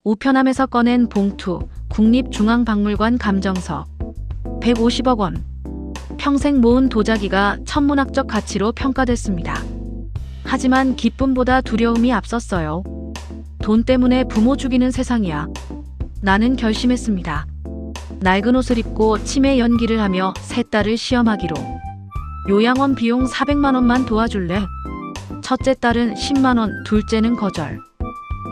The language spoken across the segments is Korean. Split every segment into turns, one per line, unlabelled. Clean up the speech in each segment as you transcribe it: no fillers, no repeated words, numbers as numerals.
우편함에서 꺼낸 봉투, 국립중앙박물관 감정서. 150억 원. 평생 모은 도자기가 천문학적 가치로 평가됐습니다. 하지만 기쁨보다 두려움이 앞섰어요. 돈 때문에 부모 죽이는 세상이야. 나는 결심했습니다. 낡은 옷을 입고 치매 연기를 하며 세 딸을 시험하기로. 요양원 비용 400만 원만 도와줄래? 첫째 딸은 10만 원, 둘째는 거절.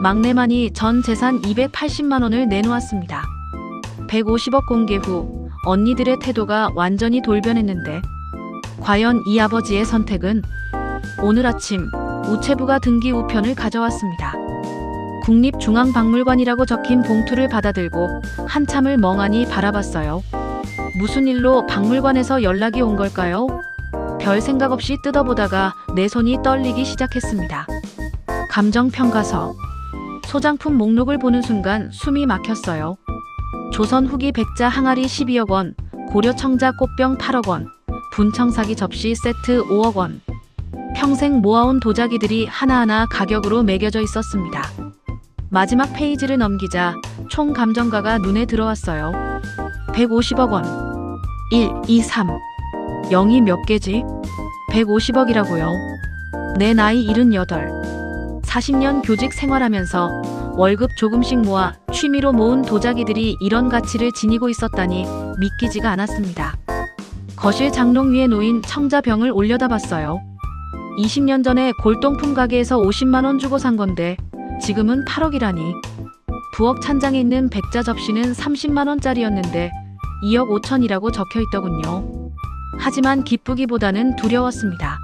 막내만이 전 재산 280만 원을 내놓았습니다. 150억 공개 후 언니들의 태도가 완전히 돌변했는데 과연 이 아버지의 선택은? 오늘 아침 우체부가 등기 우편을 가져왔습니다. 국립중앙박물관이라고 적힌 봉투를 받아들고 한참을 멍하니 바라봤어요. 무슨 일로 박물관에서 연락이 온 걸까요? 별 생각 없이 뜯어보다가 내 손이 떨리기 시작했습니다. 감정평가서. 소장품 목록을 보는 순간 숨이 막혔어요. 조선 후기 백자 항아리 12억 원, 고려 청자 꽃병 8억 원, 분청사기 접시 세트 5억 원. 평생 모아온 도자기들이 하나하나 가격으로 매겨져 있었습니다. 마지막 페이지를 넘기자 총 감정가가 눈에 들어왔어요. 150억 원. 1, 2, 3. 0이 몇 개지? 150억이라고요. 내 나이 78. 40년 교직 생활하면서 월급 조금씩 모아 취미로 모은 도자기들이 이런 가치를 지니고 있었다니 믿기지가 않았습니다. 거실 장롱 위에 놓인 청자병을 올려다봤어요. 20년 전에 골동품 가게에서 50만 원 주고 산 건데 지금은 8억이라니. 부엌 찬장에 있는 백자 접시는 30만 원짜리였는데 2억 5천이라고 적혀 있더군요. 하지만 기쁘기보다는 두려웠습니다.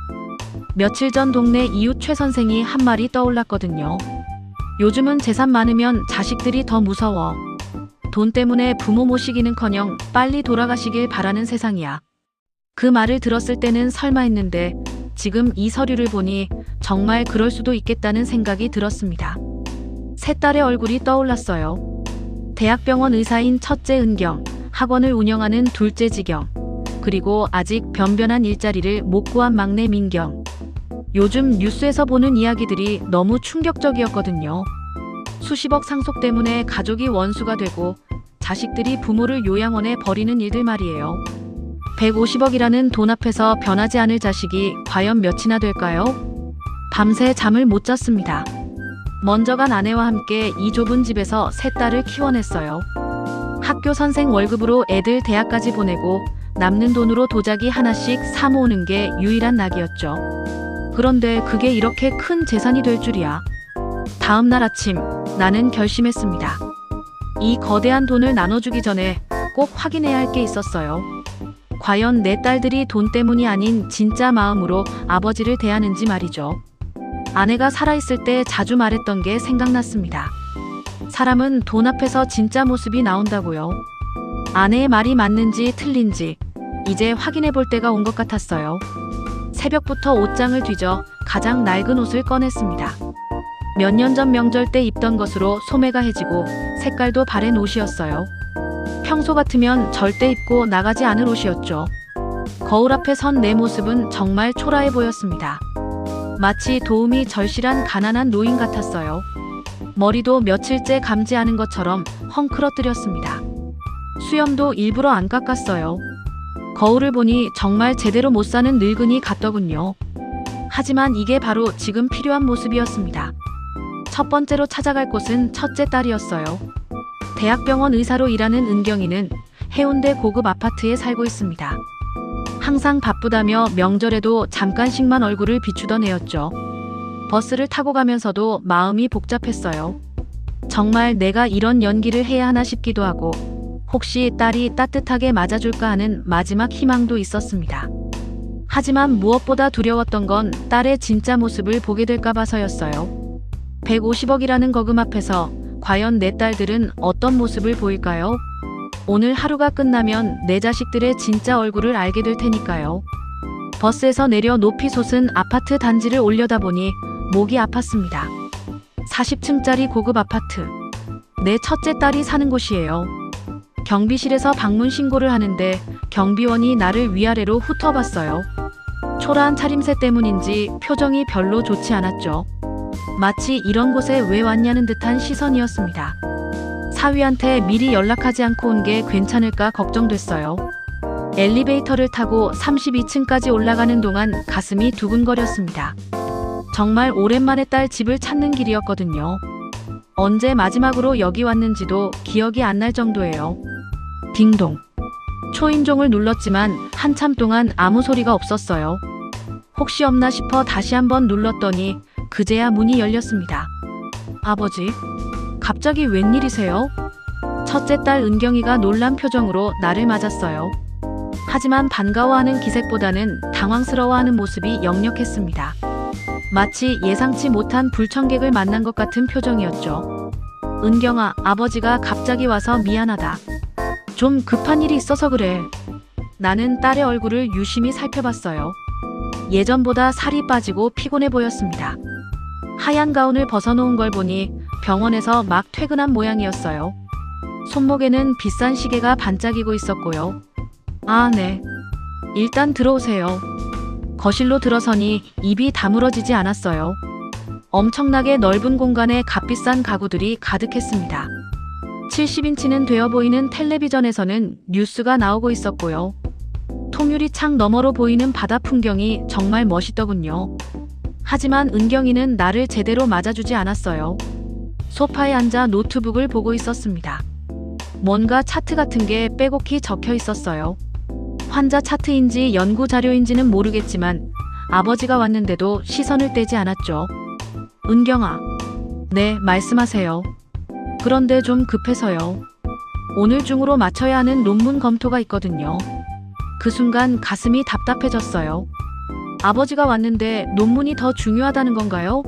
며칠 전 동네 이웃 최 선생이 한 말이 떠올랐거든요. 요즘은 재산 많으면 자식들이 더 무서워. 돈 때문에 부모 모시기는커녕 빨리 돌아가시길 바라는 세상이야. 그 말을 들었을 때는 설마 했는데 지금 이 서류를 보니 정말 그럴 수도 있겠다는 생각이 들었습니다. 세 딸의 얼굴이 떠올랐어요. 대학병원 의사인 첫째 은경, 학원을 운영하는 둘째 지경, 그리고 아직 변변한 일자리를 못 구한 막내 민경. 요즘 뉴스에서 보는 이야기들이 너무 충격적이었거든요. 수십억 상속 때문에 가족이 원수가 되고 자식들이 부모를 요양원에 버리는 일들 말이에요. 150억이라는 돈 앞에서 변하지 않을 자식이 과연 몇이나 될까요? 밤새 잠을 못 잤습니다. 먼저 간 아내와 함께 이 좁은 집에서 세 딸을 키워냈어요. 학교 선생 월급으로 애들 대학까지 보내고 남는 돈으로 도자기 하나씩 사 모으는 게 유일한 낙이었죠. 그런데 그게 이렇게 큰 재산이 될 줄이야. 다음 날 아침 나는 결심했습니다. 이 거대한 돈을 나눠주기 전에 꼭 확인해야 할 게 있었어요. 과연 내 딸들이 돈 때문이 아닌 진짜 마음으로 아버지를 대하는지 말이죠. 아내가 살아있을 때 자주 말했던 게 생각났습니다. 사람은 돈 앞에서 진짜 모습이 나온다고요. 아내의 말이 맞는지 틀린지 이제 확인해 볼 때가 온 것 같았어요. 새벽부터 옷장을 뒤져 가장 낡은 옷을 꺼냈습니다. 몇 년 전 명절 때 입던 것으로 소매가 해지고 색깔도 바랜 옷이었어요. 평소 같으면 절대 입고 나가지 않을 옷이었죠. 거울 앞에 선 내 모습은 정말 초라해 보였습니다. 마치 도움이 절실한 가난한 노인 같았어요. 머리도 며칠째 감지 않은 것처럼 헝클어뜨렸습니다. 수염도 일부러 안 깎았어요. 거울을 보니 정말 제대로 못 사는 늙은이 같더군요. 하지만 이게 바로 지금 필요한 모습이었습니다. 첫 번째로 찾아갈 곳은 첫째 딸이었어요. 대학병원 의사로 일하는 은경이는 해운대 고급 아파트에 살고 있습니다. 항상 바쁘다며 명절에도 잠깐씩만 얼굴을 비추던 애였죠. 버스를 타고 가면서도 마음이 복잡했어요. 정말 내가 이런 연기를 해야 하나 싶기도 하고 혹시 딸이 따뜻하게 맞아줄까 하는 마지막 희망도 있었습니다. 하지만 무엇보다 두려웠던 건 딸의 진짜 모습을 보게 될까 봐서였어요. 150억이라는 거금 앞에서 과연 내 딸들은 어떤 모습을 보일까요? 오늘 하루가 끝나면 내 자식들의 진짜 얼굴을 알게 될 테니까요. 버스에서 내려 높이 솟은 아파트 단지를 올려다보니 목이 아팠습니다. 40층짜리 고급 아파트. 내 첫째 딸이 사는 곳이에요. 경비실에서 방문 신고를 하는데 경비원이 나를 위아래로 훑어봤어요. 초라한 차림새 때문인지 표정이 별로 좋지 않았죠. 마치 이런 곳에 왜 왔냐는 듯한 시선이었습니다. 사위한테 미리 연락하지 않고 온 게 괜찮을까 걱정됐어요. 엘리베이터를 타고 32층까지 올라가는 동안 가슴이 두근거렸습니다. 정말 오랜만에 딸 집을 찾는 길이었거든요. 언제 마지막으로 여기 왔는지도 기억이 안 날 정도예요. 딩동. 초인종을 눌렀지만 한참 동안 아무 소리가 없었어요. 혹시 없나 싶어 다시 한번 눌렀더니 그제야 문이 열렸습니다. 아버지, 갑자기 웬일이세요? 첫째 딸 은경이가 놀란 표정으로 나를 맞았어요. 하지만 반가워하는 기색보다는 당황스러워하는 모습이 역력했습니다. 마치 예상치 못한 불청객을 만난 것 같은 표정이었죠. 은경아, 아버지가 갑자기 와서 미안하다. 좀 급한 일이 있어서 그래. 나는 딸의 얼굴을 유심히 살펴봤어요. 예전보다 살이 빠지고 피곤해 보였습니다. 하얀 가운을 벗어놓은 걸 보니 병원에서 막 퇴근한 모양이었어요. 손목에는 비싼 시계가 반짝이고 있었고요. 아, 네. 일단 들어오세요. 거실로 들어서니 입이 다물어지지 않았어요. 엄청나게 넓은 공간에 값비싼 가구들이 가득했습니다. 70인치는 되어 보이는 텔레비전에서는 뉴스가 나오고 있었고요. 통유리 창 너머로 보이는 바다 풍경이 정말 멋있더군요. 하지만 은경이는 나를 제대로 맞아주지 않았어요. 소파에 앉아 노트북을 보고 있었습니다. 뭔가 차트 같은 게 빼곡히 적혀 있었어요. 환자 차트인지 연구 자료인지는 모르겠지만 아버지가 왔는데도 시선을 떼지 않았죠. 은경아. 네, 말씀하세요. 그런데 좀 급해서요. 오늘 중으로 마쳐야 하는 논문 검토가 있거든요. 그 순간 가슴이 답답해졌어요. 아버지가 왔는데 논문이 더 중요하다는 건가요?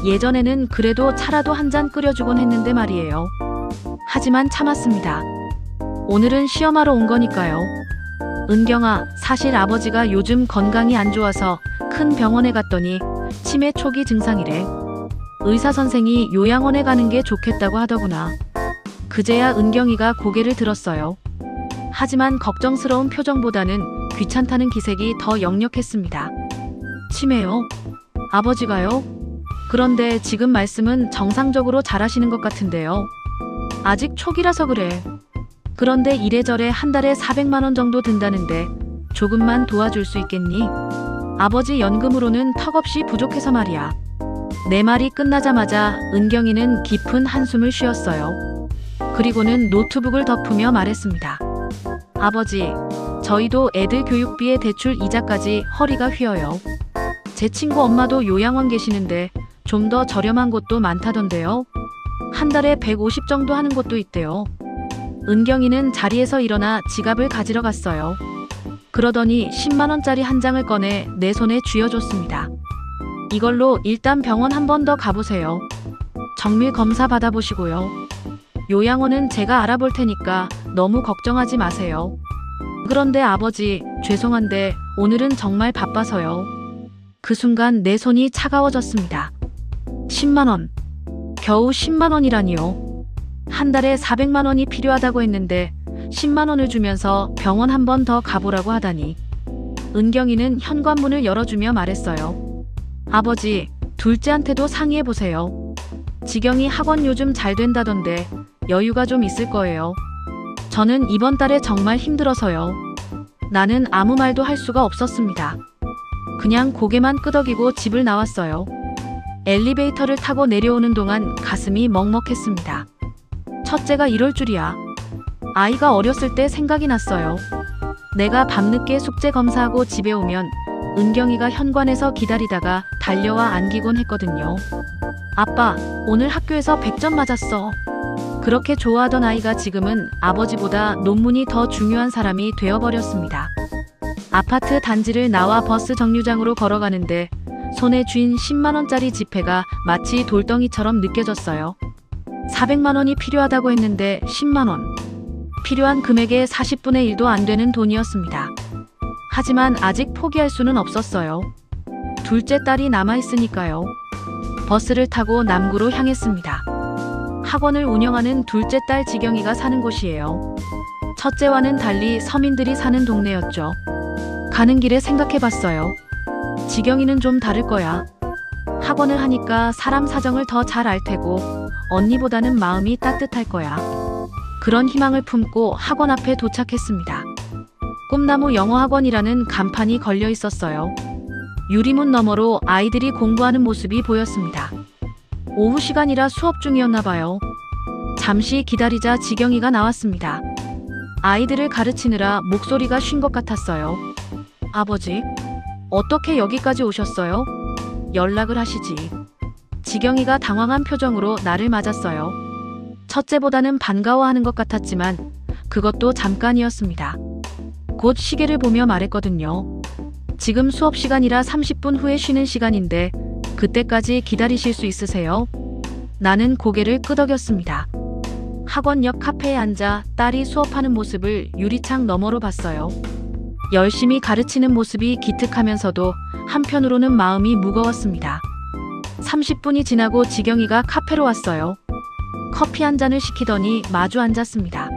예전에는 그래도 차라도 한 잔 끓여주곤 했는데 말이에요. 하지만 참았습니다. 오늘은 시험하러 온 거니까요. 은경아, 사실 아버지가 요즘 건강이 안 좋아서 큰 병원에 갔더니 치매 초기 증상이래. 의사 선생이 요양원에 가는 게 좋겠다고 하더구나. 그제야 은경이가 고개를 들었어요. 하지만 걱정스러운 표정보다는 귀찮다는 기색이 더 역력했습니다. 치매요? 아버지가요? 그런데 지금 말씀은 정상적으로 잘하시는 것 같은데요. 아직 초기라서 그래. 그런데 이래저래 한 달에 400만 원 정도 든다는데 조금만 도와줄 수 있겠니? 아버지 연금으로는 턱없이 부족해서 말이야. 내 말이 끝나자마자 은경이는 깊은 한숨을 쉬었어요. 그리고는 노트북을 덮으며 말했습니다. 아버지, 저희도 애들 교육비에 대출 이자까지 허리가 휘어요. 제 친구 엄마도 요양원 계시는데 좀 더 저렴한 곳도 많다던데요. 한 달에 150 정도 하는 곳도 있대요. 은경이는 자리에서 일어나 지갑을 가지러 갔어요. 그러더니 10만 원짜리 한 장을 꺼내 내 손에 쥐어줬습니다. 이걸로 일단 병원 한 번 더 가보세요. 정밀 검사 받아보시고요. 요양원은 제가 알아볼 테니까 너무 걱정하지 마세요. 그런데 아버지, 죄송한데 오늘은 정말 바빠서요. 그 순간 내 손이 차가워졌습니다. 10만 원. 겨우 10만 원이라니요. 한 달에 400만 원이 필요하다고 했는데 10만 원을 주면서 병원 한 번 더 가보라고 하다니. 은경이는 현관문을 열어주며 말했어요. 아버지, 둘째한테도 상의해보세요. 지경이 학원 요즘 잘 된다던데 여유가 좀 있을 거예요. 저는 이번 달에 정말 힘들어서요. 나는 아무 말도 할 수가 없었습니다. 그냥 고개만 끄덕이고 집을 나왔어요. 엘리베이터를 타고 내려오는 동안 가슴이 먹먹했습니다. 첫째가 이럴 줄이야. 아이가 어렸을 때 생각이 났어요. 내가 밤늦게 숙제 검사하고 집에 오면 은경이가 현관에서 기다리다가 달려와 안기곤 했거든요. 아빠, 오늘 학교에서 100점 맞았어. 그렇게 좋아하던 아이가 지금은 아버지보다 논문이 더 중요한 사람이 되어버렸습니다. 아파트 단지를 나와 버스 정류장으로 걸어가는데 손에 쥔 10만 원짜리 지폐가 마치 돌덩이처럼 느껴졌어요. 400만 원이 필요하다고 했는데 10만 원. 필요한 금액의 40분의 1도 안 되는 돈이었습니다. 하지만 아직 포기할 수는 없었어요. 둘째 딸이 남아있으니까요. 버스를 타고 남구로 향했습니다. 학원을 운영하는 둘째 딸 지경이가 사는 곳이에요. 첫째와는 달리 서민들이 사는 동네였죠. 가는 길에 생각해봤어요. 지경이는 좀 다를 거야. 학원을 하니까 사람 사정을 더 잘 알 테고 언니보다는 마음이 따뜻할 거야. 그런 희망을 품고 학원 앞에 도착했습니다. 꿈나무 영어학원이라는 간판이 걸려 있었어요. 유리문 너머로 아이들이 공부하는 모습이 보였습니다. 오후 시간이라 수업 중이었나 봐요. 잠시 기다리자 지경이가 나왔습니다. 아이들을 가르치느라 목소리가 쉰 것 같았어요. 아버지, 어떻게 여기까지 오셨어요? 연락을 하시지. 지경이가 당황한 표정으로 나를 맞았어요. 첫째보다는 반가워하는 것 같았지만 그것도 잠깐이었습니다. 곧 시계를 보며 말했거든요. 지금 수업 시간이라 30분 후에 쉬는 시간인데 그때까지 기다리실 수 있으세요? 나는 고개를 끄덕였습니다. 학원 옆 카페에 앉아 딸이 수업하는 모습을 유리창 너머로 봤어요. 열심히 가르치는 모습이 기특하면서도 한편으로는 마음이 무거웠습니다. 30분이 지나고 지경이가 카페로 왔어요. 커피 한 잔을 시키더니 마주 앉았습니다.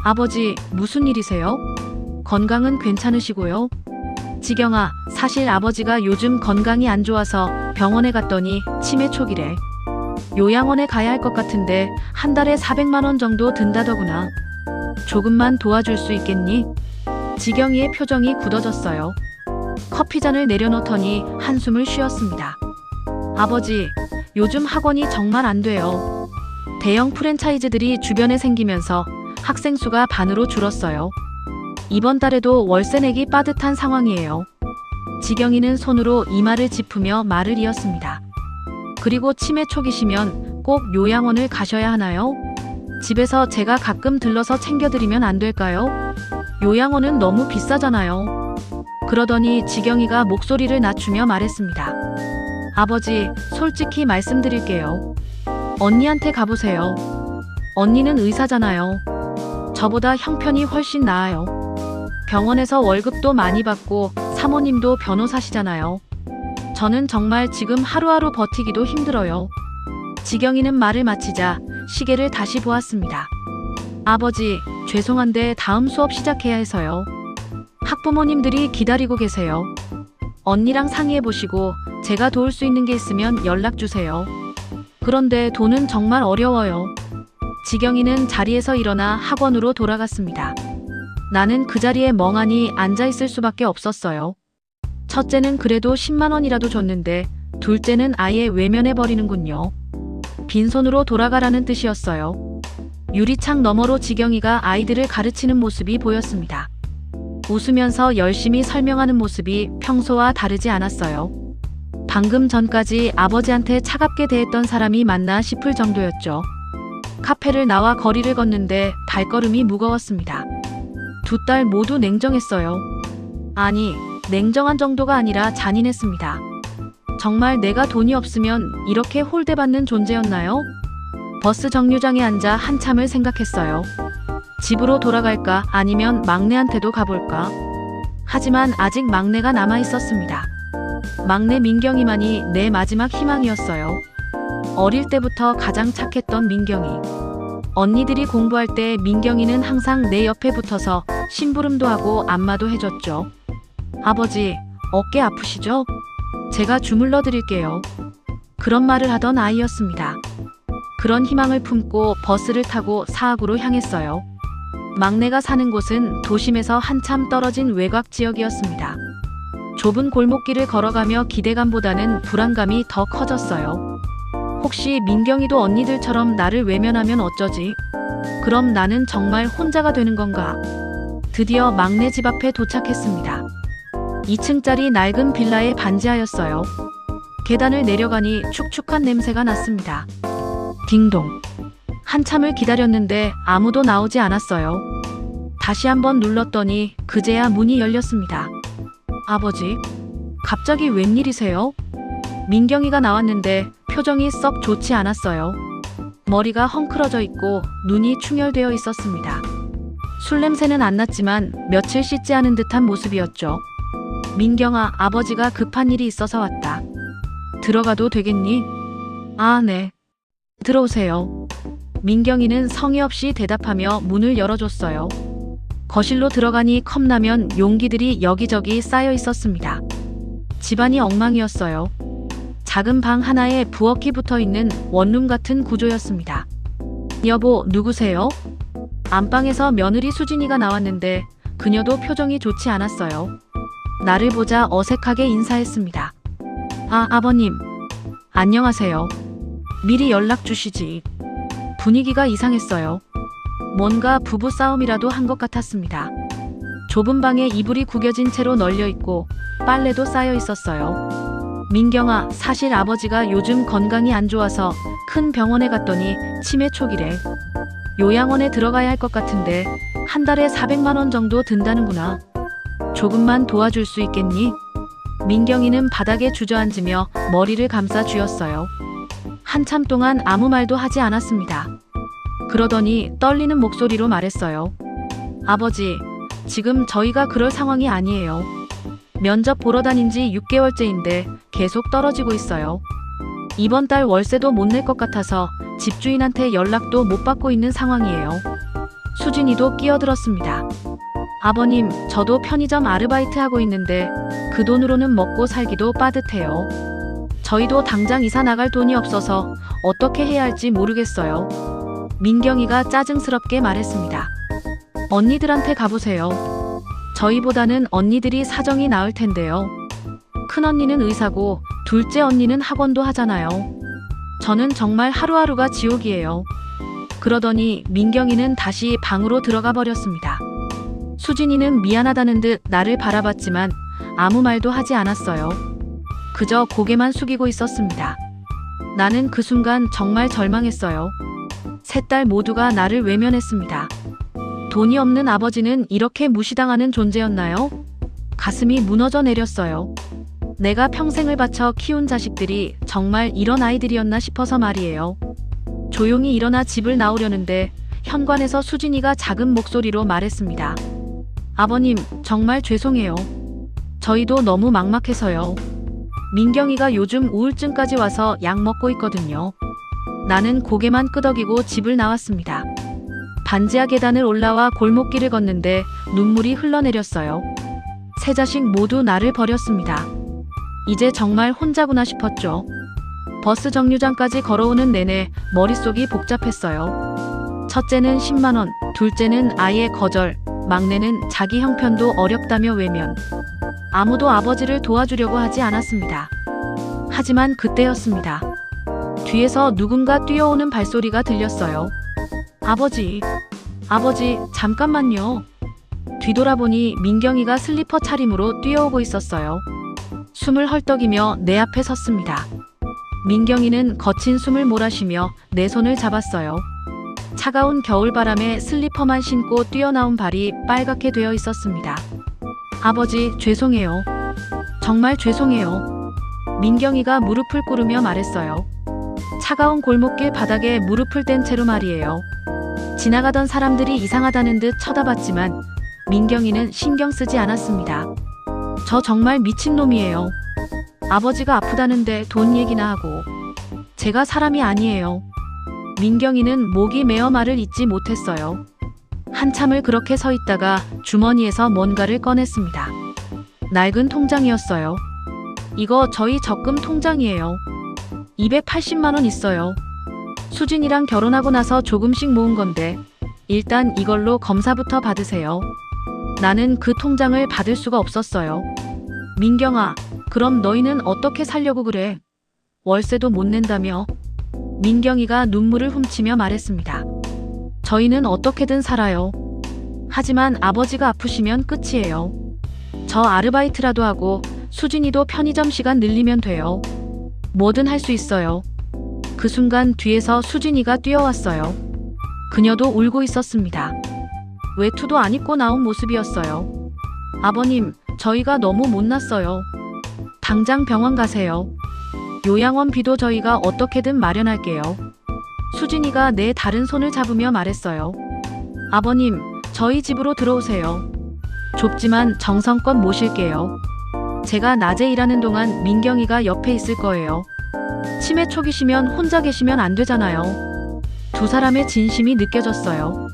아버지, 무슨 일이세요? 건강은 괜찮으시고요? 지경아, 사실 아버지가 요즘 건강이 안 좋아서 병원에 갔더니 치매 초기래. 요양원에 가야 할 것 같은데 한 달에 400만 원 정도 든다더구나. 조금만 도와줄 수 있겠니? 지경이의 표정이 굳어졌어요. 커피잔을 내려놓더니 한숨을 쉬었습니다. 아버지, 요즘 학원이 정말 안 돼요. 대형 프랜차이즈들이 주변에 생기면서 학생 수가 반으로 줄었어요. 이번 달에도 월세 내기 빠듯한 상황이에요. 지경이는 손으로 이마를 짚으며 말을 이었습니다. 그리고 치매 초기시면 꼭 요양원을 가셔야 하나요? 집에서 제가 가끔 들러서 챙겨드리면 안 될까요? 요양원은 너무 비싸잖아요. 그러더니 지경이가 목소리를 낮추며 말했습니다. 아버지, 솔직히 말씀드릴게요. 언니한테 가보세요. 언니는 의사잖아요. 저보다 형편이 훨씬 나아요. 병원에서 월급도 많이 받고 사모님도 변호사시잖아요. 저는 정말 지금 하루하루 버티기도 힘들어요. 지경이는 말을 마치자 시계를 다시 보았습니다. 아버지, 죄송한데 다음 수업 시작해야 해서요. 학부모님들이 기다리고 계세요. 언니랑 상의해보시고 제가 도울 수 있는 게 있으면 연락 주세요. 그런데 돈은 정말 어려워요. 지경이는 자리에서 일어나 학원으로 돌아갔습니다. 나는 그 자리에 멍하니 앉아있을 수밖에 없었어요. 첫째는 그래도 10만 원이라도 줬는데 둘째는 아예 외면해버리는군요. 빈손으로 돌아가라는 뜻이었어요. 유리창 너머로 지경이가 아이들을 가르치는 모습이 보였습니다. 웃으면서 열심히 설명하는 모습이 평소와 다르지 않았어요. 방금 전까지 아버지한테 차갑게 대했던 사람이 맞나 싶을 정도였죠. 카페를 나와 거리를 걷는데 발걸음이 무거웠습니다. 두 딸 모두 냉정했어요. 아니, 냉정한 정도가 아니라 잔인했습니다. 정말 내가 돈이 없으면 이렇게 홀대받는 존재였나요? 버스 정류장에 앉아 한참을 생각했어요. 집으로 돌아갈까 아니면 막내한테도 가볼까? 하지만 아직 막내가 남아 있었습니다. 막내 민경이만이 내 마지막 희망이었어요. 어릴 때부터 가장 착했던 민경이. 언니들이 공부할 때 민경이는 항상 내 옆에 붙어서 심부름도 하고 안마도 해줬죠. 아버지, 어깨 아프시죠? 제가 주물러 드릴게요. 그런 말을 하던 아이였습니다. 그런 희망을 품고 버스를 타고 사학으로 향했어요. 막내가 사는 곳은 도심에서 한참 떨어진 외곽 지역이었습니다. 좁은 골목길을 걸어가며 기대감보다는 불안감이 더 커졌어요. 혹시 민경이도 언니들처럼 나를 외면하면 어쩌지? 그럼 나는 정말 혼자가 되는 건가? 드디어 막내 집 앞에 도착했습니다. 2층짜리 낡은 빌라에 반지하였어요. 계단을 내려가니 축축한 냄새가 났습니다. 딩동. 한참을 기다렸는데 아무도 나오지 않았어요. 다시 한번 눌렀더니 그제야 문이 열렸습니다. 아버지, 갑자기 웬일이세요? 민경이가 나왔는데 표정이 썩 좋지 않았어요. 머리가 헝클어져 있고 눈이 충혈되어 있었습니다. 술 냄새는 안 났지만 며칠 씻지 않은 듯한 모습이었죠. 민경아, 아버지가 급한 일이 있어서 왔다. 들어가도 되겠니? 아, 네. 들어오세요. 민경이는 성의 없이 대답하며 문을 열어줬어요. 거실로 들어가니 컵라면 용기들이 여기저기 쌓여 있었습니다. 집안이 엉망이었어요. 작은 방 하나에 부엌이 붙어 있는 원룸 같은 구조였습니다. 여보, 누구세요? 안방에서 며느리 수진이가 나왔는데 그녀도 표정이 좋지 않았어요. 나를 보자 어색하게 인사했습니다. 아, 아버님. 안녕하세요. 미리 연락 주시지. 분위기가 이상했어요. 뭔가 부부 싸움이라도 한 것 같았습니다. 좁은 방에 이불이 구겨진 채로 널려 있고 빨래도 쌓여 있었어요. 민경아, 사실 아버지가 요즘 건강이 안 좋아서 큰 병원에 갔더니 치매 초기래. 요양원에 들어가야 할 것 같은데 한 달에 400만 원 정도 든다는구나. 조금만 도와줄 수 있겠니? 민경이는 바닥에 주저앉으며 머리를 감싸 쥐었어요. 한참 동안 아무 말도 하지 않았습니다. 그러더니 떨리는 목소리로 말했어요. 아버지, 지금 저희가 그럴 상황이 아니에요. 면접 보러 다닌 지 6개월째인데 계속 떨어지고 있어요. 이번 달 월세도 못 낼 것 같아서 집주인한테 연락도 못 받고 있는 상황이에요. 수진이도 끼어들었습니다. 아버님, 저도 편의점 아르바이트 하고 있는데 그 돈으로는 먹고 살기도 빠듯해요. 저희도 당장 이사 나갈 돈이 없어서 어떻게 해야 할지 모르겠어요. 민경이가 짜증스럽게 말했습니다. 언니들한테 가보세요. 저희보다는 언니들이 사정이 나을 텐데요. 큰언니는 의사고 둘째 언니는 학원도 하잖아요. 저는 정말 하루하루가 지옥이에요. 그러더니 민경이는 다시 방으로 들어가 버렸습니다. 수진이는 미안하다는 듯 나를 바라봤지만 아무 말도 하지 않았어요. 그저 고개만 숙이고 있었습니다. 나는 그 순간 정말 절망했어요. 세 딸 모두가 나를 외면했습니다. 돈이 없는 아버지는 이렇게 무시당하는 존재였나요? 가슴이 무너져 내렸어요. 내가 평생을 바쳐 키운 자식들이 정말 이런 아이들이었나 싶어서 말이에요. 조용히 일어나 집을 나오려는데 현관에서 수진이가 작은 목소리로 말했습니다. 아버님, 정말 죄송해요. 저희도 너무 막막해서요. 민경이가 요즘 우울증까지 와서 약 먹고 있거든요. 나는 고개만 끄덕이고 집을 나왔습니다. 반지하 계단을 올라와 골목길을 걷는데 눈물이 흘러내렸어요. 세 자식 모두 나를 버렸습니다. 이제 정말 혼자구나 싶었죠. 버스 정류장까지 걸어오는 내내 머릿속이 복잡했어요. 첫째는 10만 원, 둘째는 아예 거절, 막내는 자기 형편도 어렵다며 외면. 아무도 아버지를 도와주려고 하지 않았습니다. 하지만 그때였습니다. 뒤에서 누군가 뛰어오는 발소리가 들렸어요. 아버지, 아버지, 잠깐만요. 뒤돌아보니 민경이가 슬리퍼 차림으로 뛰어오고 있었어요. 숨을 헐떡이며 내 앞에 섰습니다. 민경이는 거친 숨을 몰아쉬며 내 손을 잡았어요. 차가운 겨울바람에 슬리퍼만 신고 뛰어나온 발이 빨갛게 되어 있었습니다. 아버지, 죄송해요. 정말 죄송해요. 민경이가 무릎을 꿇으며 말했어요. 차가운 골목길 바닥에 무릎을 뗀 채로 말이에요. 지나가던 사람들이 이상하다는 듯 쳐다봤지만 민경이는 신경 쓰지 않았습니다. 저 정말 미친놈이에요. 아버지가 아프다는데 돈 얘기나 하고. 제가 사람이 아니에요. 민경이는 목이 메어 말을 잇지 못했어요. 한참을 그렇게 서 있다가 주머니에서 뭔가를 꺼냈습니다. 낡은 통장이었어요. 이거 저희 적금 통장이에요. 280만 원 있어요. 수진이랑 결혼하고 나서 조금씩 모은 건데 일단 이걸로 검사부터 받으세요. 나는 그 통장을 받을 수가 없었어요. 민경아, 그럼 너희는 어떻게 살려고 그래? 월세도 못 낸다며? 민경이가 눈물을 훔치며 말했습니다. 저희는 어떻게든 살아요. 하지만 아버지가 아프시면 끝이에요. 저 아르바이트라도 하고 수진이도 편의점 시간 늘리면 돼요. 뭐든 할 수 있어요. 그 순간 뒤에서 수진이가 뛰어왔어요. 그녀도 울고 있었습니다. 외투도 안 입고 나온 모습이었어요. 아버님, 저희가 너무 못났어요. 당장 병원 가세요. 요양원 비도 저희가 어떻게든 마련할게요. 수진이가 내 다른 손을 잡으며 말했어요. 아버님, 저희 집으로 들어오세요. 좁지만 정성껏 모실게요. 제가 낮에 일하는 동안 민경이가 옆에 있을 거예요. 치매 초기시면 혼자 계시면 안 되잖아요. 두 사람의 진심이 느껴졌어요.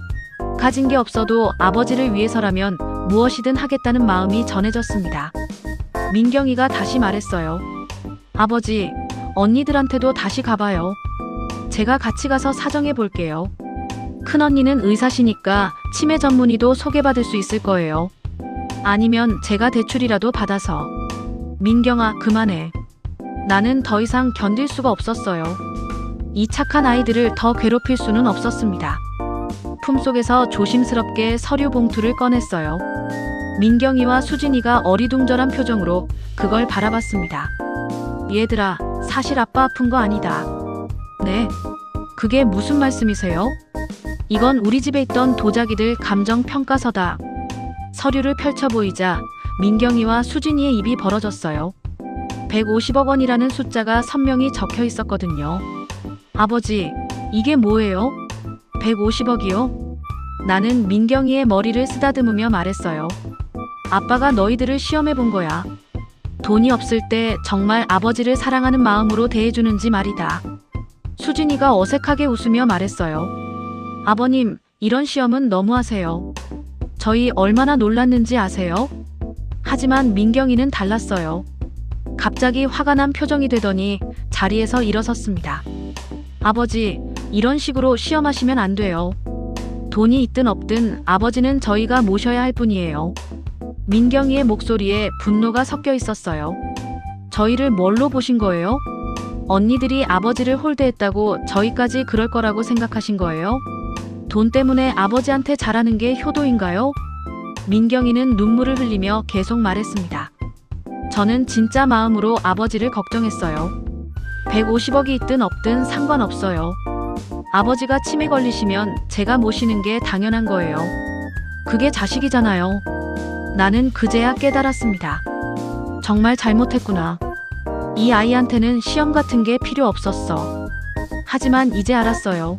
가진 게 없어도 아버지를 위해서라면 무엇이든 하겠다는 마음이 전해졌습니다. 민경이가 다시 말했어요. 아버지, 언니들한테도 다시 가봐요. 제가 같이 가서 사정해 볼게요. 큰언니는 의사시니까 치매 전문의도 소개받을 수 있을 거예요. 아니면 제가 대출이라도 받아서. 민경아, 그만해. 나는 더 이상 견딜 수가 없었어요. 이 착한 아이들을 더 괴롭힐 수는 없었습니다. 품속에서 조심스럽게 서류 봉투를 꺼냈어요. 민경이와 수진이가 어리둥절한 표정으로 그걸 바라봤습니다. 얘들아, 사실 아빠 아픈 거 아니다. 네? 그게 무슨 말씀이세요? 이건 우리 집에 있던 도자기들 감정평가서다. 서류를 펼쳐 보이자 민경이와 수진이의 입이 벌어졌어요. 150억 원이라는 숫자가 선명히 적혀 있었거든요. 아버지, 이게 뭐예요? 150억이요? 나는 민경이의 머리를 쓰다듬으며 말했어요. 아빠가 너희들을 시험해 본 거야. 돈이 없을 때 정말 아버지를 사랑하는 마음으로 대해주는지 말이다. 수진이가 어색하게 웃으며 말했어요. 아버님, 이런 시험은 너무하세요. 저희 얼마나 놀랐는지 아세요? 하지만 민경이는 달랐어요. 갑자기 화가 난 표정이 되더니 자리에서 일어섰습니다. 아버지, 이런 식으로 시험하시면 안 돼요. 돈이 있든 없든 아버지는 저희가 모셔야 할 뿐이에요. 민경이의 목소리에 분노가 섞여 있었어요. 저희를 뭘로 보신 거예요? 언니들이 아버지를 홀대했다고 저희까지 그럴 거라고 생각하신 거예요? 돈 때문에 아버지한테 잘하는 게 효도인가요? 민경이는 눈물을 흘리며 계속 말했습니다. 저는 진짜 마음으로 아버지를 걱정했어요. 150억이 있든 없든 상관없어요. 아버지가 치매 걸리시면 제가 모시는 게 당연한 거예요. 그게 자식이잖아요. 나는 그제야 깨달았습니다. 정말 잘못했구나. 이 아이한테는 시험 같은 게 필요 없었어. 하지만 이제 알았어요.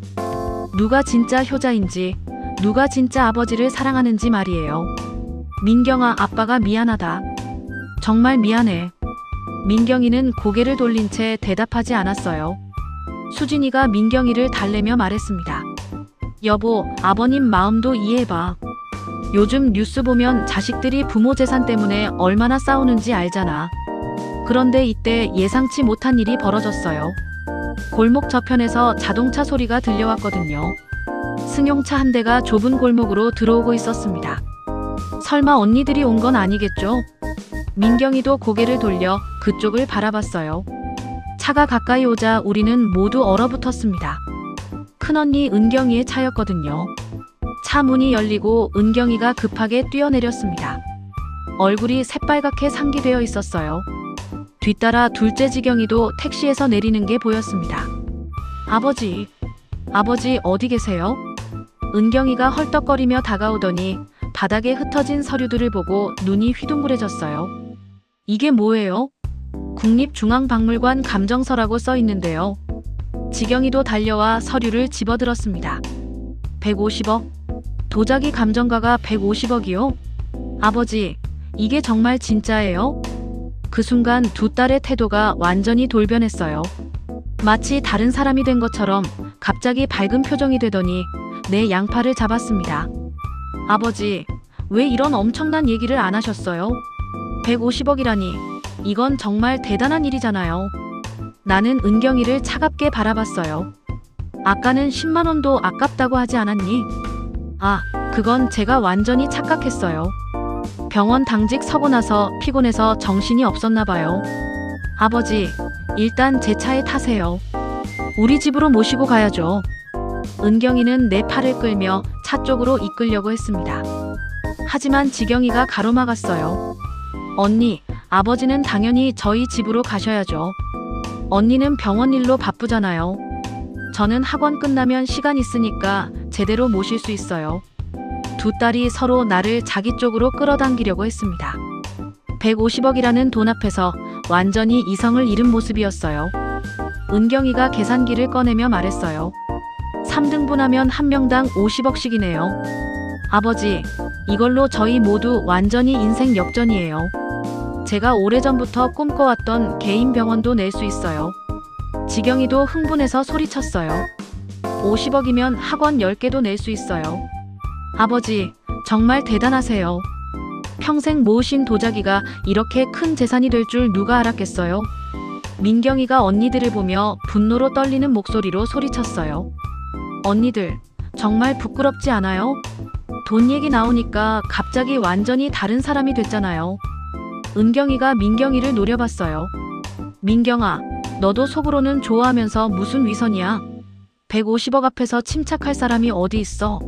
누가 진짜 효자인지, 누가 진짜 아버지를 사랑하는지 말이에요. 민경아, 아빠가 미안하다. 정말 미안해. 민경이는 고개를 돌린 채 대답하지 않았어요. 수진이가 민경이를 달래며 말했습니다. 여보, 아버님 마음도 이해해봐. 요즘 뉴스 보면 자식들이 부모 재산 때문에 얼마나 싸우는지 알잖아. 그런데 이때 예상치 못한 일이 벌어졌어요. 골목 저편에서 자동차 소리가 들려왔거든요. 승용차 한 대가 좁은 골목으로 들어오고 있었습니다. 설마 언니들이 온 건 아니겠죠? 민경이도 고개를 돌려 그쪽을 바라봤어요. 차가 가까이 오자 우리는 모두 얼어붙었습니다. 큰언니 은경이의 차였거든요. 차 문이 열리고 은경이가 급하게 뛰어내렸습니다. 얼굴이 새빨갛게 상기되어 있었어요. 뒤따라 둘째 지경이도 택시에서 내리는 게 보였습니다. 아버지, 아버지 어디 계세요? 은경이가 헐떡거리며 다가오더니 바닥에 흩어진 서류들을 보고 눈이 휘둥그레졌어요. 이게 뭐예요? 국립중앙박물관 감정서라고 써 있는데요. 지경이도 달려와 서류를 집어들었습니다. 150억? 도자기 감정가가 150억이요? 아버지, 이게 정말 진짜예요? 그 순간 두 딸의 태도가 완전히 돌변했어요. 마치 다른 사람이 된 것처럼 갑자기 밝은 표정이 되더니 내 양팔을 잡았습니다. 아버지, 왜 이런 엄청난 얘기를 안 하셨어요? 150억이라니, 이건 정말 대단한 일이잖아요. 나는 은경이를 차갑게 바라봤어요. 아까는 10만 원도 아깝다고 하지 않았니? 아, 그건 제가 완전히 착각했어요. 병원 당직 서고 나서 피곤해서 정신이 없었나 봐요. 아버지, 일단 제 차에 타세요. 우리 집으로 모시고 가야죠. 은경이는 내 팔을 끌며 차 쪽으로 이끌려고 했습니다. 하지만 지경이가 가로막았어요. 언니, 아버지는 당연히 저희 집으로 가셔야죠. 언니는 병원 일로 바쁘잖아요. 저는 학원 끝나면 시간 있으니까 제대로 모실 수 있어요. 두 딸이 서로 나를 자기 쪽으로 끌어당기려고 했습니다. 150억이라는 돈 앞에서 완전히 이성을 잃은 모습이었어요. 은경이가 계산기를 꺼내며 말했어요. 3등분하면 한 명당 50억씩이네요. 아버지, 이걸로 저희 모두 완전히 인생 역전이에요. 제가 오래전부터 꿈꿔왔던 개인 병원도 낼 수 있어요. 지경이도 흥분해서 소리쳤어요. 50억이면 학원 10개도 낼 수 있어요. 아버지, 정말 대단하세요. 평생 모으신 도자기가 이렇게 큰 재산이 될 줄 누가 알았겠어요? 민경이가 언니들을 보며 분노로 떨리는 목소리로 소리쳤어요. 언니들, 정말 부끄럽지 않아요? 돈 얘기 나오니까 갑자기 완전히 다른 사람이 됐잖아요. 은경이가 민경이를 노려봤어요. 민경아, 너도 속으로는 좋아하면서 무슨 위선이야? 150억 앞에서 침착할 사람이 어디 있어?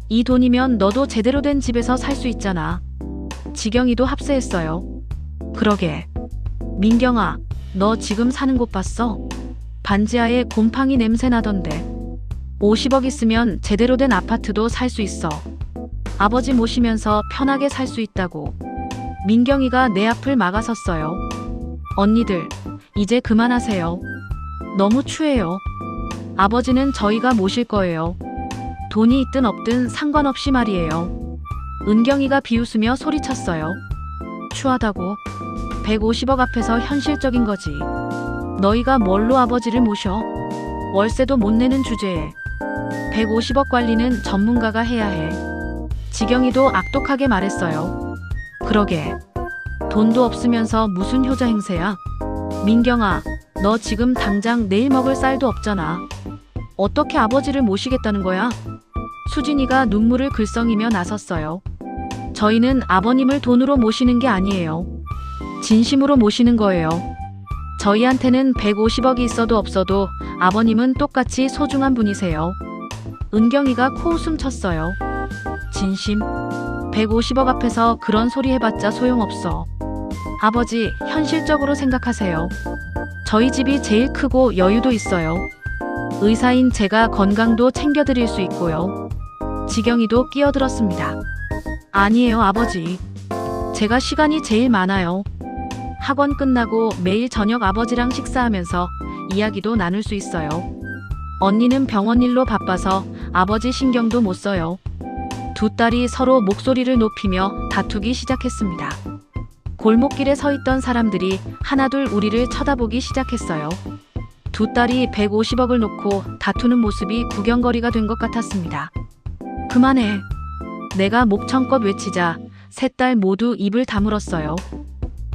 이 돈이면 너도 제대로 된 집에서 살 수 있잖아. 지경이도 합세했어요. 그러게. 민경아, 너 지금 사는 곳 봤어? 반지하에 곰팡이 냄새 나던데. 50억 있으면 제대로 된 아파트도 살 수 있어. 아버지 모시면서 편하게 살 수 있다고. 민경이가 내 앞을 막아섰어요. 언니들, 이제 그만하세요. 너무 추해요. 아버지는 저희가 모실 거예요. 돈이 있든 없든 상관없이 말이에요. 은경이가 비웃으며 소리쳤어요. 추하다고? 150억 앞에서 현실적인 거지. 너희가 뭘로 아버지를 모셔? 월세도 못 내는 주제에 150억 관리는 전문가가 해야 해. 지경이도 악독하게 말했어요. 그러게. 돈도 없으면서 무슨 효자 행세야? 민경아, 너 지금 당장 내일 먹을 쌀도 없잖아. 어떻게 아버지를 모시겠다는 거야? 수진이가 눈물을 글썽이며 나섰어요. 저희는 아버님을 돈으로 모시는 게 아니에요. 진심으로 모시는 거예요. 저희한테는 150억이 있어도 없어도 아버님은 똑같이 소중한 분이세요. 은경이가 코웃음 쳤어요. 진심? 150억 앞에서 그런 소리 해봤자 소용없어. 아버지, 현실적으로 생각하세요. 저희 집이 제일 크고 여유도 있어요. 의사인 제가 건강도 챙겨드릴 수 있고요. 지경이도 끼어들었습니다. 아니에요, 아버지. 제가 시간이 제일 많아요. 학원 끝나고 매일 저녁 아버지랑 식사하면서 이야기도 나눌 수 있어요. 언니는 병원 일로 바빠서 아버지 신경도 못 써요. 두 딸이 서로 목소리를 높이며 다투기 시작했습니다. 골목길에 서 있던 사람들이 하나둘 우리를 쳐다보기 시작했어요. 두 딸이 150억을 놓고 다투는 모습이 구경거리가 된 것 같았습니다. 그만해. 내가 목청껏 외치자 세 딸 모두 입을 다물었어요.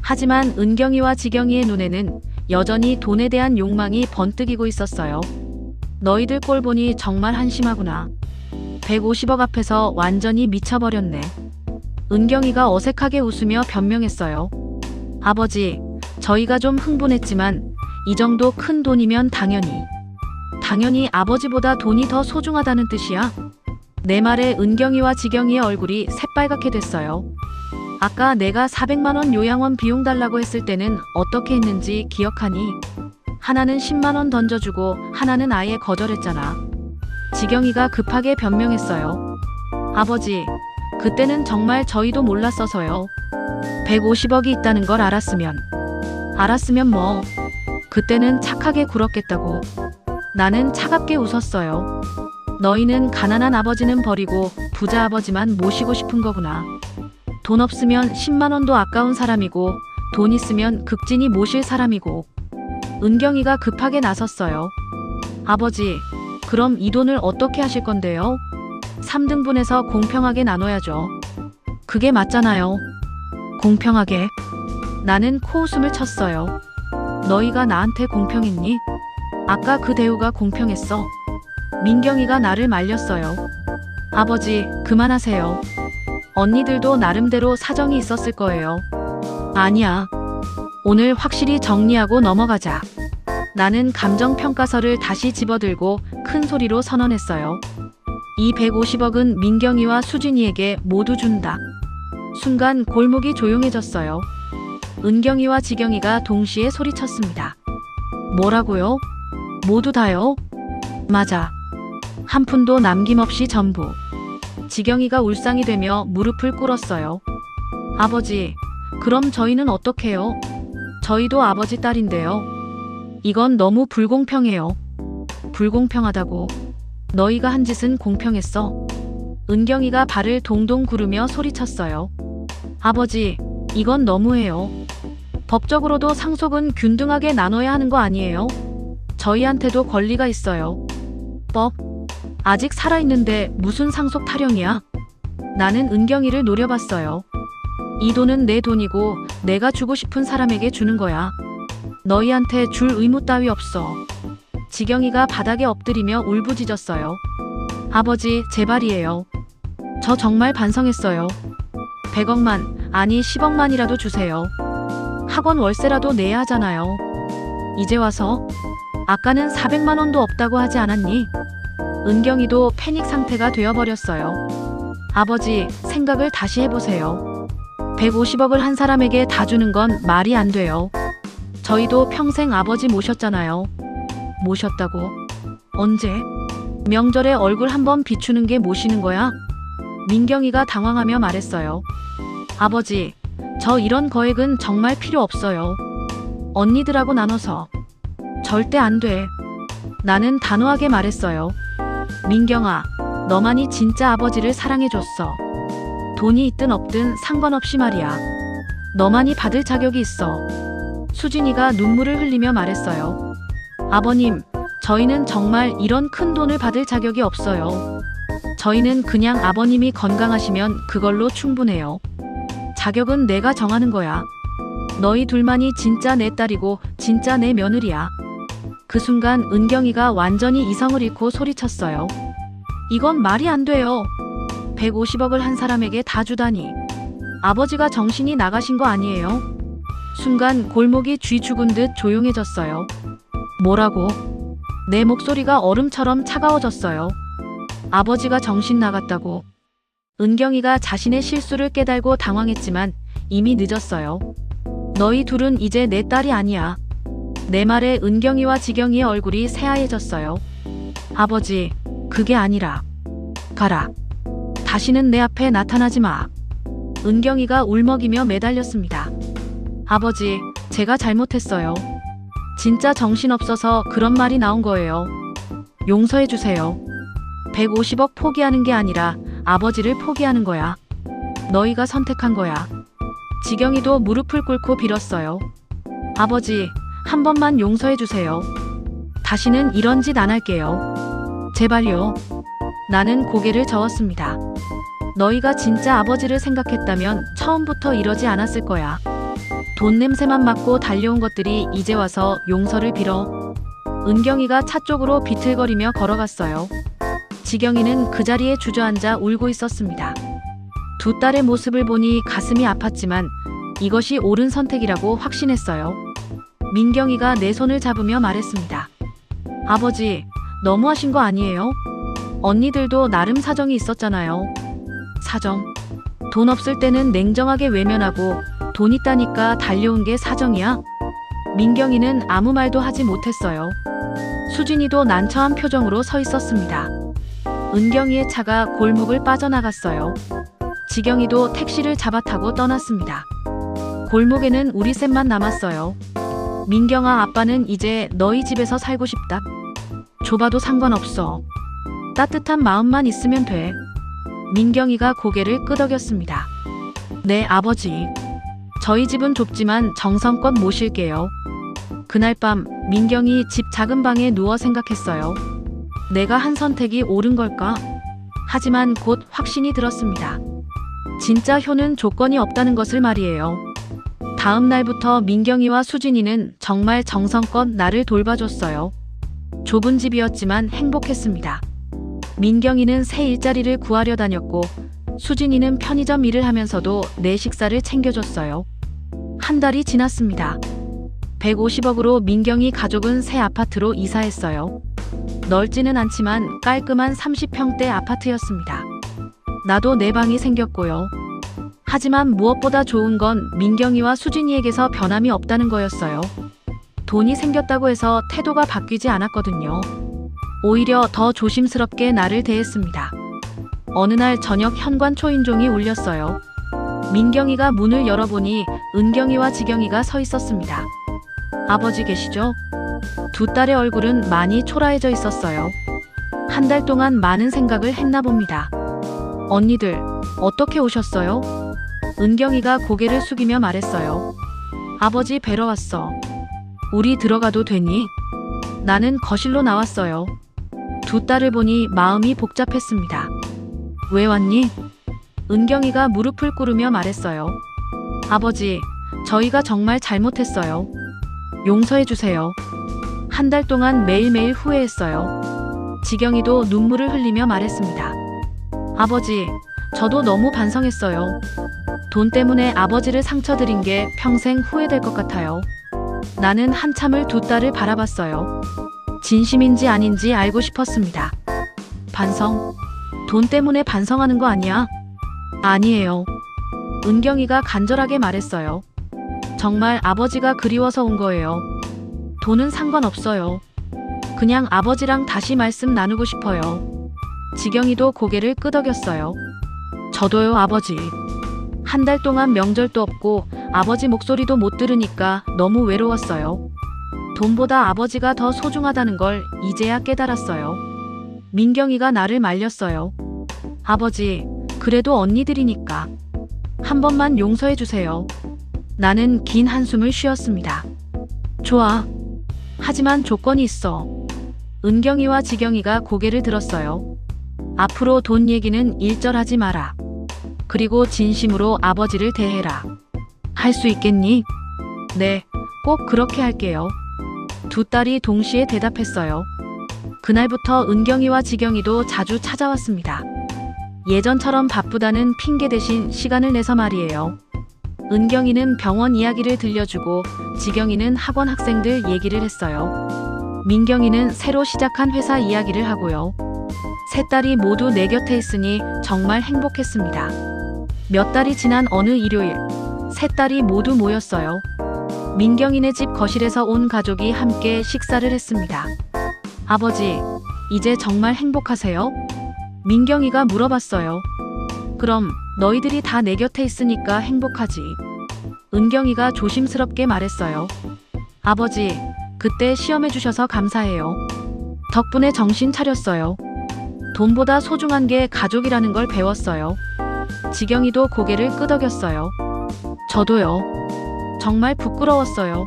하지만 은경이와 지경이의 눈에는 여전히 돈에 대한 욕망이 번뜩이고 있었어요. 너희들 꼴 보니 정말 한심하구나. 150억 앞에서 완전히 미쳐버렸네. 은경이가 어색하게 웃으며 변명했어요. 아버지, 저희가 좀 흥분했지만 이 정도 큰 돈이면 당연히 아버지보다 돈이 더 소중하다는 뜻이야. 내 말에 은경이와 지경이의 얼굴이 새빨갛게 됐어요. 아까 내가 400만 원 요양원 비용 달라고 했을 때는 어떻게 했는지 기억하니? 하나는 10만 원 던져주고 하나는 아예 거절했잖아. 지경이가 급하게 변명했어요. 아버지, 그때는 정말 저희도 몰랐어서요. 150억이 있다는 걸 알았으면 뭐. 그때는 착하게 굴었겠다고. 나는 차갑게 웃었어요. 너희는 가난한 아버지는 버리고 부자 아버지만 모시고 싶은 거구나. 돈 없으면 10만 원도 아까운 사람이고 돈 있으면 극진히 모실 사람이고. 은경이가 급하게 나섰어요. 아버지, 그럼 이 돈을 어떻게 하실 건데요? 3등분해서 공평하게 나눠야죠. 그게 맞잖아요. 공평하게. 나는 코웃음을 쳤어요. 너희가 나한테 공평했니? 아까 그 대우가 공평했어. 민경이가 나를 말렸어요. 아버지, 그만하세요. 언니들도 나름대로 사정이 있었을 거예요. 아니야. 오늘 확실히 정리하고 넘어가자. 나는 감정평가서를 다시 집어들고 큰 소리로 선언했어요. 이 150억은 민경이와 수진이에게 모두 준다. 순간 골목이 조용해졌어요. 은경이와 지경이가 동시에 소리쳤습니다. 뭐라고요? 모두 다요? 맞아. 한 푼도 남김없이 전부. 지경이가 울상이 되며 무릎을 꿇었어요. 아버지, 그럼 저희는 어떡해요? 저희도 아버지 딸인데요. 이건 너무 불공평해요. 불공평하다고. 너희가 한 짓은 공평했어. 은경이가 발을 동동 구르며 소리쳤어요. 아버지, 이건 너무해요. 법적으로도 상속은 균등하게 나눠야 하는 거 아니에요? 저희한테도 권리가 있어요. 법? 아직 살아있는데 무슨 상속 타령이야? 나는 은경이를 노려봤어요. 이 돈은 내 돈이고 내가 주고 싶은 사람에게 주는 거야. 너희한테 줄 의무 따위 없어. 지경이가 바닥에 엎드리며 울부짖었어요. 아버지, 제발이에요. 저 정말 반성했어요. 100억만, 아니 10억만이라도 주세요. 학원 월세라도 내야 하잖아요. 이제 와서? 아까는 400만 원도 없다고 하지 않았니? 은경이도 패닉 상태가 되어버렸어요. 아버지, 생각을 다시 해보세요. 150억을 한 사람에게 다 주는 건 말이 안 돼요. 저희도 평생 아버지 모셨잖아요. 모셨다고? 언제? 명절에 얼굴 한번 비추는 게 모시는 거야? 민경이가 당황하며 말했어요. 아버지, 저 이런 거액은 정말 필요 없어요. 언니들하고 나눠서. 절대 안 돼. 나는 단호하게 말했어요. 민경아, 너만이 진짜 아버지를 사랑해줬어. 돈이 있든 없든 상관없이 말이야. 너만이 받을 자격이 있어. 수진이가 눈물을 흘리며 말했어요. 아버님, 저희는 정말 이런 큰 돈을 받을 자격이 없어요. 저희는 그냥 아버님이 건강하시면 그걸로 충분해요. 자격은 내가 정하는 거야. 너희 둘만이 진짜 내 딸이고 진짜 내 며느리야. 그 순간 은경이가 완전히 이성을 잃고 소리쳤어요. 이건 말이 안 돼요. 150억을 한 사람에게 다 주다니. 아버지가 정신이 나가신 거 아니에요? 순간 골목이 쥐 죽은 듯 조용해졌어요. 뭐라고? 내 목소리가 얼음처럼 차가워졌어요. 아버지가 정신 나갔다고. 은경이가 자신의 실수를 깨달고 당황했지만 이미 늦었어요. 너희 둘은 이제 내 딸이 아니야. 내 말에 은경이와 지경이의 얼굴이 새하얘졌어요. 아버지, 그게 아니라. 가라. 다시는 내 앞에 나타나지 마. 은경이가 울먹이며 매달렸습니다. 아버지, 제가 잘못했어요. 진짜 정신없어서 그런 말이 나온 거예요. 용서해 주세요. 150억 포기하는 게 아니라 아버지를 포기하는 거야. 너희가 선택한 거야. 지경이도 무릎을 꿇고 빌었어요. 아버지, 한 번만 용서해 주세요. 다시는 이런 짓 안 할게요. 제발요. 나는 고개를 저었습니다. 너희가 진짜 아버지를 생각했다면 처음부터 이러지 않았을 거야. 돈 냄새만 맡고 달려온 것들이 이제 와서 용서를 빌어. 은경이가 차 쪽으로 비틀거리며 걸어갔어요. 지경이는 그 자리에 주저앉아 울고 있었습니다. 두 딸의 모습을 보니 가슴이 아팠지만 이것이 옳은 선택이라고 확신했어요. 민경이가 내 손을 잡으며 말했습니다. 아버지, 너무하신 거 아니에요? 언니들도 나름 사정이 있었잖아요. 사정? 돈 없을 때는 냉정하게 외면하고 돈 있다니까 달려온 게 사정이야? 민경이는 아무 말도 하지 못했어요. 수진이도 난처한 표정으로 서 있었습니다. 은경이의 차가 골목을 빠져나갔어요. 지경이도 택시를 잡아 타고 떠났습니다. 골목에는 우리 셋만 남았어요. 민경아, 아빠는 이제 너희 집에서 살고 싶다. 좁아도 상관없어. 따뜻한 마음만 있으면 돼. 민경이가 고개를 끄덕였습니다. 네, 아버지. 저희 집은 좁지만 정성껏 모실게요. 그날 밤 민경이 집 작은 방에 누워 생각했어요. 내가 한 선택이 옳은 걸까? 하지만 곧 확신이 들었습니다. 진짜 효는 조건이 없다는 것을 말이에요. 다음 날부터 민경이와 수진이는 정말 정성껏 나를 돌봐줬어요. 좁은 집이었지만 행복했습니다. 민경이는 새 일자리를 구하려 다녔고 수진이는 편의점 일을 하면서도 내 식사를 챙겨줬어요. 한 달이 지났습니다. 150억으로 민경이 가족은 새 아파트로 이사했어요. 넓지는 않지만 깔끔한 30평대 아파트였습니다. 나도 내 방이 생겼고요. 하지만 무엇보다 좋은 건 민경이와 수진이에게서 변함이 없다는 거였어요. 돈이 생겼다고 해서 태도가 바뀌지 않았거든요. 오히려 더 조심스럽게 나를 대했습니다. 어느 날 저녁 현관 초인종이 울렸어요. 민경이가 문을 열어보니 은경이와 지경이가 서 있었습니다. 아버지 계시죠? 두 딸의 얼굴은 많이 초라해져 있었어요. 한 달 동안 많은 생각을 했나 봅니다. 언니들, 어떻게 오셨어요? 은경이가 고개를 숙이며 말했어요. 아버지 뵈러 왔어. 우리 들어가도 되니? 나는 거실로 나왔어요. 두 딸을 보니 마음이 복잡했습니다. 왜 왔니? 은경이가 무릎을 꿇으며 말했어요. 아버지, 저희가 정말 잘못했어요. 용서해주세요. 한 달 동안 매일매일 후회했어요. 지경이도 눈물을 흘리며 말했습니다. 아버지, 저도 너무 반성했어요. 돈 때문에 아버지를 상처드린 게 평생 후회될 것 같아요. 나는 한참을 두 딸을 바라봤어요. 진심인지 아닌지 알고 싶었습니다. 반성? 돈 때문에 반성하는 거 아니야? 아니에요. 은경이가 간절하게 말했어요. 정말 아버지가 그리워서 온 거예요. 돈은 상관없어요. 그냥 아버지랑 다시 말씀 나누고 싶어요. 지경이도 고개를 끄덕였어요. 저도요, 아버지. 한 달 동안 명절도 없고 아버지 목소리도 못 들으니까 너무 외로웠어요. 돈보다 아버지가 더 소중하다는 걸 이제야 깨달았어요. 민경이가 나를 말렸어요. 아버지, 그래도 언니들이니까 한 번만 용서해 주세요. 나는 긴 한숨을 쉬었습니다. 좋아. 하지만 조건이 있어. 은경이와 지경이가 고개를 들었어요. 앞으로 돈 얘기는 일절하지 마라. 그리고 진심으로 아버지를 대해라. 할 수 있겠니? 네, 꼭 그렇게 할게요. 두 딸이 동시에 대답했어요. 그날부터 은경이와 지경이도 자주 찾아왔습니다. 예전처럼 바쁘다는 핑계 대신 시간을 내서 말이에요. 은경이는 병원 이야기를 들려주고 지경이는 학원 학생들 얘기를 했어요. 민경이는 새로 시작한 회사 이야기를 하고요. 세 딸이 모두 내 곁에 있으니 정말 행복했습니다. 몇 달이 지난 어느 일요일, 세 딸이 모두 모였어요. 민경이네 집 거실에서 온 가족이 함께 식사를 했습니다. 아버지, 이제 정말 행복하세요? 민경이가 물어봤어요. 그럼 너희들이 다 내 곁에 있으니까 행복하지. 은경이가 조심스럽게 말했어요. 아버지, 그때 시험해 주셔서 감사해요. 덕분에 정신 차렸어요. 돈보다 소중한 게 가족이라는 걸 배웠어요. 지경이도 고개를 끄덕였어요. 저도요. 정말 부끄러웠어요.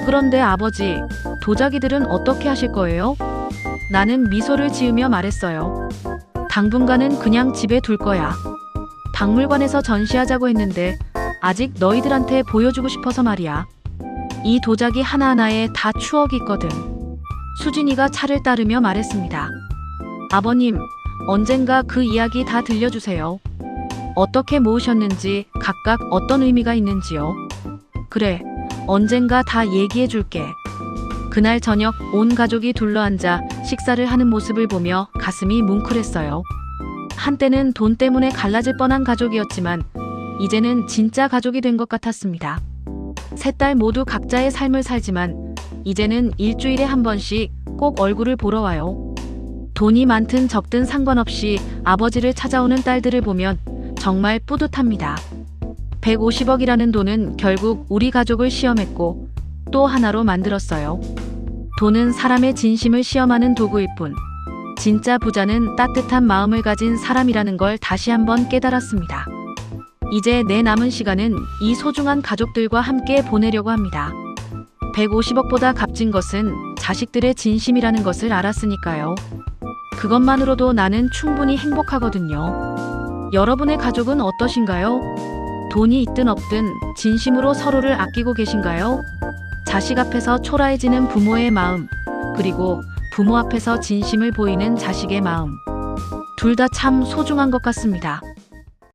그런데 아버지, 도자기들은 어떻게 하실 거예요? 나는 미소를 지으며 말했어요. 당분간은 그냥 집에 둘 거야. 박물관에서 전시하자고 했는데 아직 너희들한테 보여주고 싶어서 말이야. 이 도자기 하나하나에 다 추억이 있거든. 수진이가 차를 따르며 말했습니다. 아버님, 언젠가 그 이야기 다 들려주세요. 어떻게 모으셨는지, 각각 어떤 의미가 있는지요. 그래, 언젠가 다 얘기해 줄게. 그날 저녁 온 가족이 둘러앉아 식사를 하는 모습을 보며 가슴이 뭉클했어요. 한때는 돈 때문에 갈라질 뻔한 가족이었지만 이제는 진짜 가족이 된 것 같았습니다. 세 딸 모두 각자의 삶을 살지만 이제는 일주일에 한 번씩 꼭 얼굴을 보러 와요. 돈이 많든 적든 상관없이 아버지를 찾아오는 딸들을 보면 정말 뿌듯합니다. 150억이라는 돈은 결국 우리 가족을 시험했고 또 하나로 만들었어요. 돈은 사람의 진심을 시험하는 도구일 뿐, 진짜 부자는 따뜻한 마음을 가진 사람이라는 걸 다시 한번 깨달았습니다. 이제 내 남은 시간은 이 소중한 가족들과 함께 보내려고 합니다. 150억보다 값진 것은 자식들의 진심이라는 것을 알았으니까요. 그것만으로도 나는 충분히 행복하거든요. 여러분의 가족은 어떠신가요? 돈이 있든 없든 진심으로 서로를 아끼고 계신가요? 자식 앞에서 초라해지는 부모의 마음, 그리고 부모 앞에서 진심을 보이는 자식의 마음. 둘 다 참 소중한 것 같습니다.